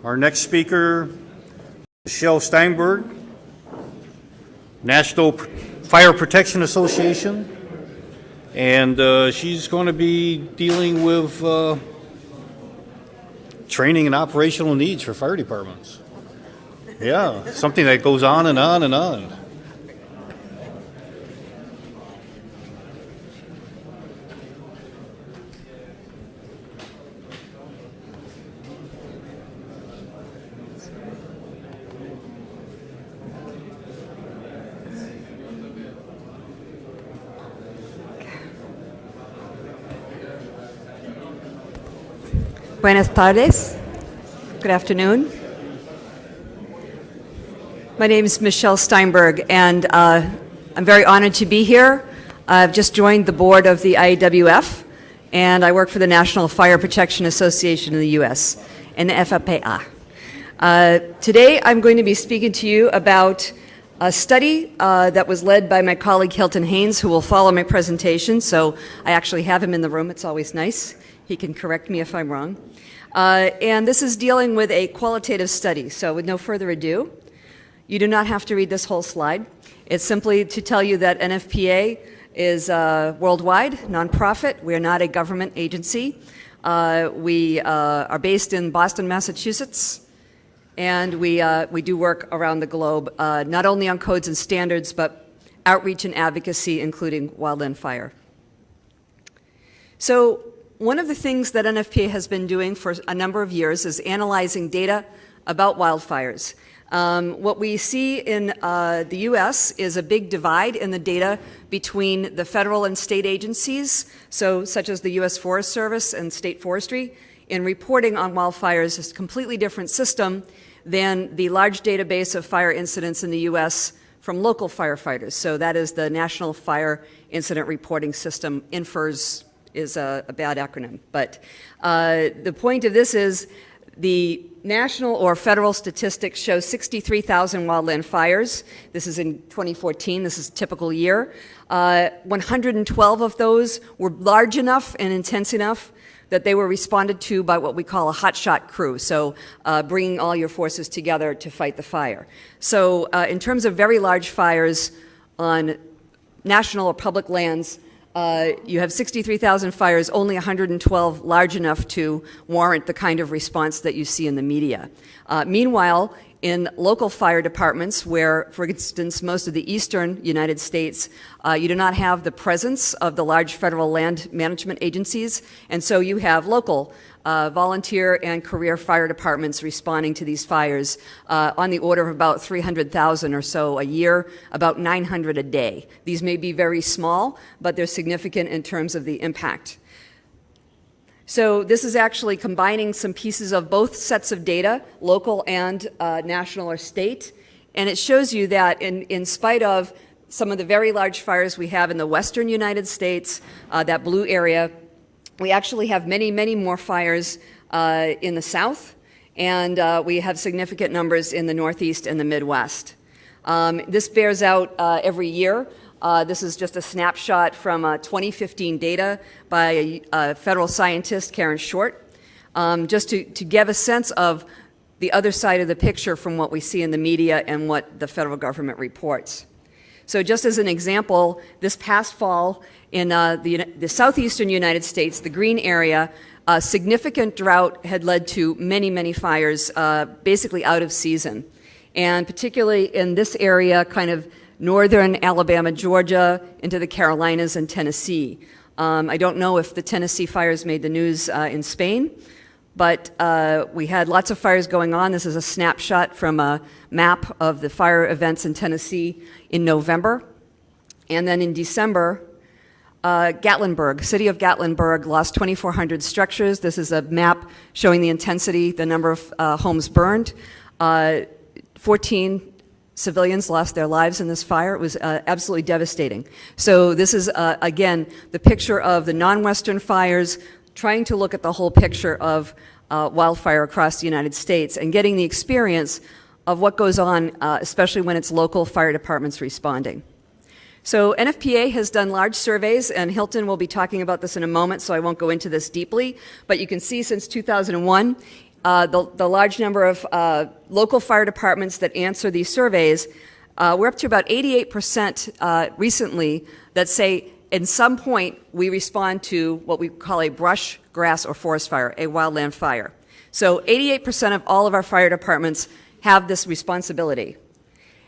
Our next speaker, Michel Steinberg, National Fire Protection Association, and she's going to be dealing with training and operational needs for fire departments. Yeah, something that goes on and on and on. Buenas tardes. Good afternoon. My name is Michel Steinberg, and I'm very honored to be here. I've just joined the board of the IAWF, and I work for the National Fire Protection Association in the U.S., NFPA. Today, I'm going to be speaking to you about a study that was led by my colleague Hilton Haynes, who will follow my presentation. So I actually have him in the room. It's always nice. He can correct me if I'm wrong. And this is dealing with a qualitative study. So with no further ado, you do not have to read this whole slide. It's simply to tell you that NFPA is worldwide, nonprofit. We are not a government agency. We are based in Boston, Massachusetts. And we do work around the globe, not only on codes and standards, but outreach and advocacy, including wildland fire. So one of the things that NFPA has been doing for a number of years is analyzing data about wildfires. What we see in the U.S. is a big divide in the data between the federal and state agencies, such as the U.S. Forest Service and State Forestry, in reporting on wildfires. Is a completely different system than the large database of fire incidents in the U.S. from local firefighters. So that is the National Fire Incident Reporting System. INFRS is a bad acronym. But the point of this is the national or federal statistics show 63,000 wildland fires. This is in 2014. This is a typical year. 112 of those were large enough and intense enough that they were responded to by what we call a hotshot crew, so bringing all your forces together to fight the fire. So in terms of very large fires on national or public lands, you have 63,000 fires, only 112 large enough to warrant the kind of response that you see in the media. Meanwhile, in local fire departments where, for instance, most of the eastern United States, you do not have the presence of the large federal land management agencies, and so you have local volunteer and career fire departments responding to these fires on the order of about 300,000 or so a year, about 900 a day. These may be very small, but they're significant in terms of the impact. So this is actually combining some pieces of both sets of data, local and national or state, and it shows you that in spite of some of the very large fires we have in the western United States, that blue area, we actually have many, many more fires in the south, and we have significant numbers in the northeast and the Midwest. This bears out every year. This is just a snapshot from 2015 data by a federal scientist, Karen Short, just to give a sense of the other side of the picture from what we see in the media and what the federal government reports. So just as an example, this past fall in the southeastern United States, the green area, significant drought had led to many, many fires, basically out of season. And particularly in this area, kind of northern Alabama, Georgia, into the Carolinas and Tennessee. I don't know if the Tennessee fires made the news in Spain, but we had lots of fires going on. This is a snapshot from a map of the fire events in Tennessee in November. And then in December, Gatlinburg, city of Gatlinburg, lost 2,400 structures. This is a map showing the intensity, the number of homes burned. 14 civilians lost their lives in this fire. It was absolutely devastating. So this is, again, the picture of the non-Western fires, trying to look at the whole picture of wildfire across the United States and getting the experience of what goes on, especially when it's local fire departments responding. So NFPA has done large surveys, and Hilton will be talking about this in a moment, so I won't go into this deeply, but you can see since 2001, the large number of local fire departments that answer these surveys, we're up to about 88% recently that say at some point we respond to what we call a brush, grass, or forest fire, a wildland fire. So 88% of all of our fire departments have this responsibility.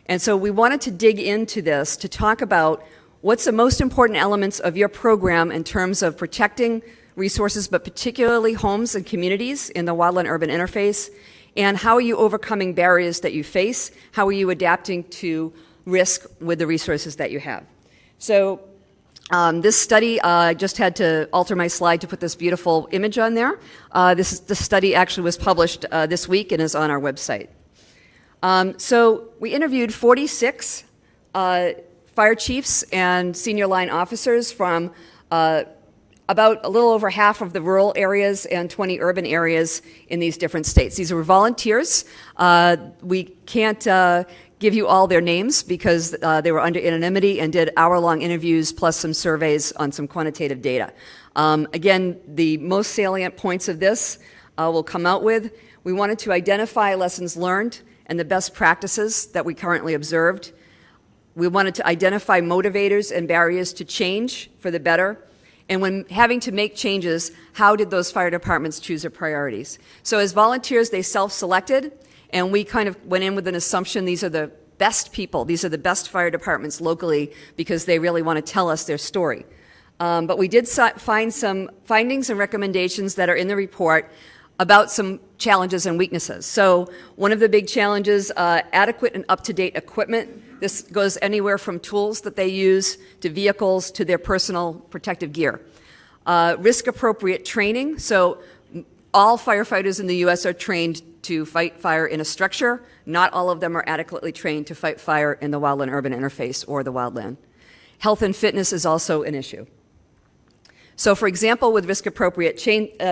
And so we wanted to dig into this to talk about what's the most important elements of your program in terms of protecting resources, but particularly homes and communities in the wildland-urban interface, and how are you overcoming barriers that you face? How are you adapting to risk with the resources that you have? So this study, I just had to alter my slide to put this beautiful image on there. The study actually was published this week and is on our website. So we interviewed 46 fire chiefs and senior line officers from about a little over half of the rural areas and 20 urban areas in these different states. These were volunteers. We can't give you all their names because they were under anonymity and did hour-long interviews plus some surveys on some quantitative data. Again, the most salient points of this we'll come out with. We wanted to identify lessons learned and the best practices that we currently observed. We wanted to identify motivators and barriers to change for the better. And when having to make changes, how did those fire departments choose their priorities? So as volunteers, they self-selected, and we kind of went in with an assumption these are the best people, these are the best fire departments locally because they really want to tell us their story. But we did find some findings and recommendations that are in the report about some challenges and weaknesses. So one of the big challenges, adequate and up-to-date equipment. This goes anywhere from tools that they use to vehicles to their personal protective gear. Risk-appropriate training. So all firefighters in the U.S. are trained to fight fire in a structure. Not all of them are adequately trained to fight fire in the wildland-urban interface or the wildland. Health and fitness is also an issue. So for example, with risk-appropriate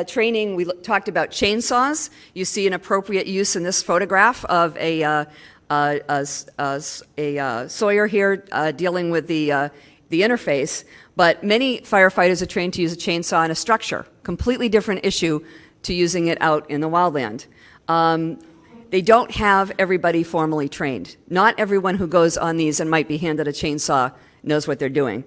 training, we talked about chainsaws. You see an appropriate use in this photograph of a sawyer here dealing with the interface, but many firefighters are trained to use a chainsaw in a structure. Completely different issue to using it out in the wildland. They don't have everybody formally trained. Not everyone who goes on these and might be handed a chainsaw knows what they're doing.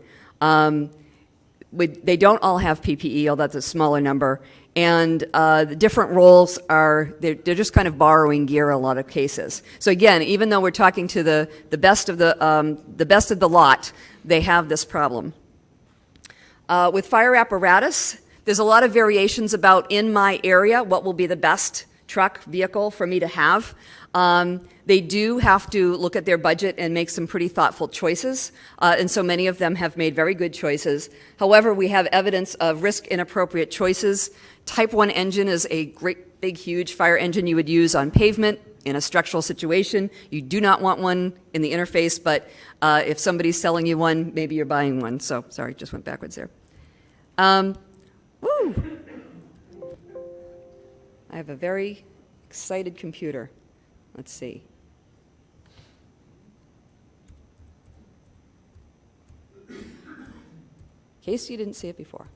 They don't all have PPE, although that's a smaller number. And the different roles they're just kind of borrowing gear in a lot of cases. So again, even though we're talking to the best of the lot, they have this problem. With fire apparatus, there's a lot of variations about in my area what will be the best truck vehicle for me to have. They do have to look at their budget and make some pretty thoughtful choices, and so many of them have made very good choices. However, we have evidence of risk-inappropriate choices. Type 1 engine is a great, big, huge fire engine you would use on pavement in a structural situation. You do not want one in the interface, but if somebody's selling you one, maybe you're buying one. So, sorry, just went backwards there. Woo! I have a very excited computer. Let's see. In case you didn't see it before.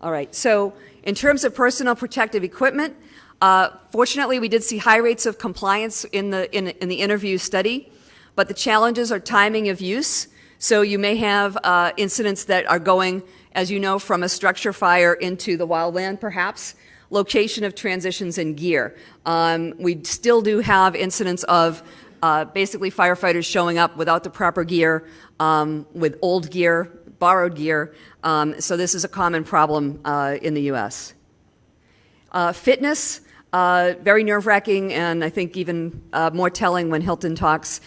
All right, so in terms of personal protective equipment, fortunately we did see high rates of compliance in the interview study, but the challenges are timing of use. So you may have incidents that are going, as you know, from a structure fire into the wildland perhaps. Location of transitions in gear. We still do have incidents of basically firefighters showing up without the proper gear, with old gear, borrowed gear. So this is a common problem in the U.S. Fitness, very nerve-wracking, and I think even more telling when Hilton talks.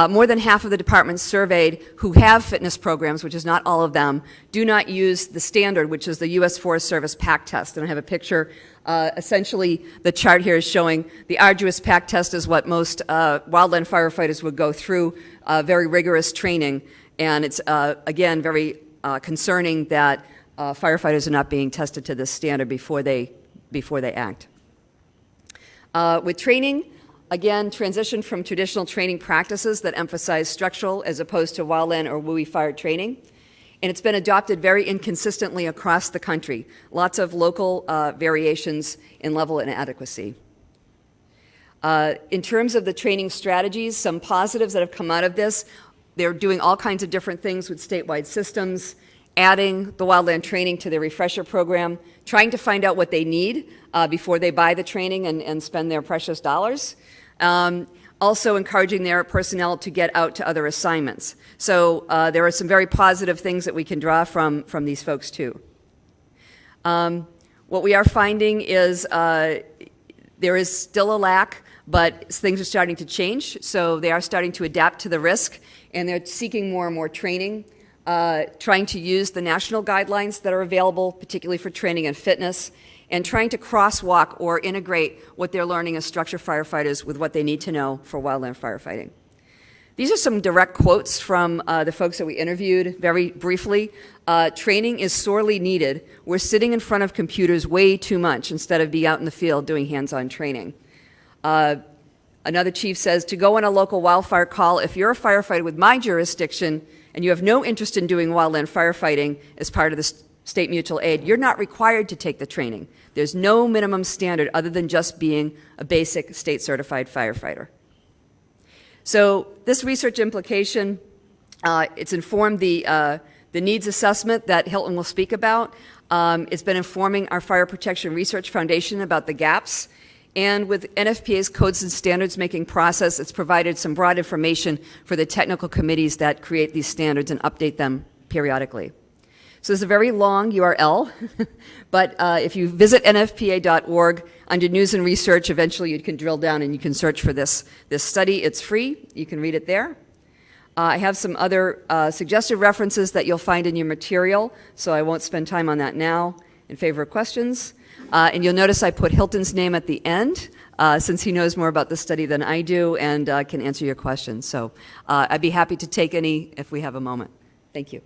More than half of the departments surveyed who have fitness programs, which is not all of them, do not use the standard, which is the U.S. Forest Service PAC test. And I have a picture. Essentially, the chart here is showing the arduous PAC test is what most wildland firefighters would go through, very rigorous training. And it's, again, very concerning that firefighters are not being tested to this standard before they act. With training, again, transition from traditional training practices that emphasize structural as opposed to wildland or WUI fire training. And it's been adopted very inconsistently across the country. Lots of local variations in level and adequacy. In terms of the training strategies, some positives that have come out of this, they're doing all kinds of different things with statewide systems, adding the wildland training to their refresher program, trying to find out what they need before they buy the training and spend their precious dollars. Also encouraging their personnel to get out to other assignments. So there are some very positive things that we can draw from these folks too. What we are finding is there is still a lack, but things are starting to change. So they are starting to adapt to the risk, and they're seeking more and more training, trying to use the national guidelines that are available, particularly for training and fitness, and trying to crosswalk or integrate what they're learning as structure firefighters with what they need to know for wildland firefighting. These are some direct quotes from the folks that we interviewed very briefly. Training is sorely needed. We're sitting in front of computers way too much instead of be out in the field doing hands-on training. Another chief says, to go on a local wildfire call, if you're a firefighter with my jurisdiction and you have no interest in doing wildland firefighting as part of the state mutual aid, you're not required to take the training. There's no minimum standard other than just being a basic state certified firefighter. So this research implication, it's informed the needs assessment that Hilton will speak about. It's been informing our Fire Protection Research Foundation about the gaps. And with NFPA's codes and standards making process, it's provided some broad information for the technical committees that create these standards and update them periodically. So there's a very long URL, but if you visit nfpa.org, under News and Research, eventually you can drill down and you can search for this study. It's free. You can read it there. I have some other suggested references that you'll find in your material, so I won't spend time on that now in favor of questions. And you'll notice I put Hilton's name at the end, since he knows more about the study than I do and can answer your questions. So I'd be happy to take any if we have a moment. Thank you.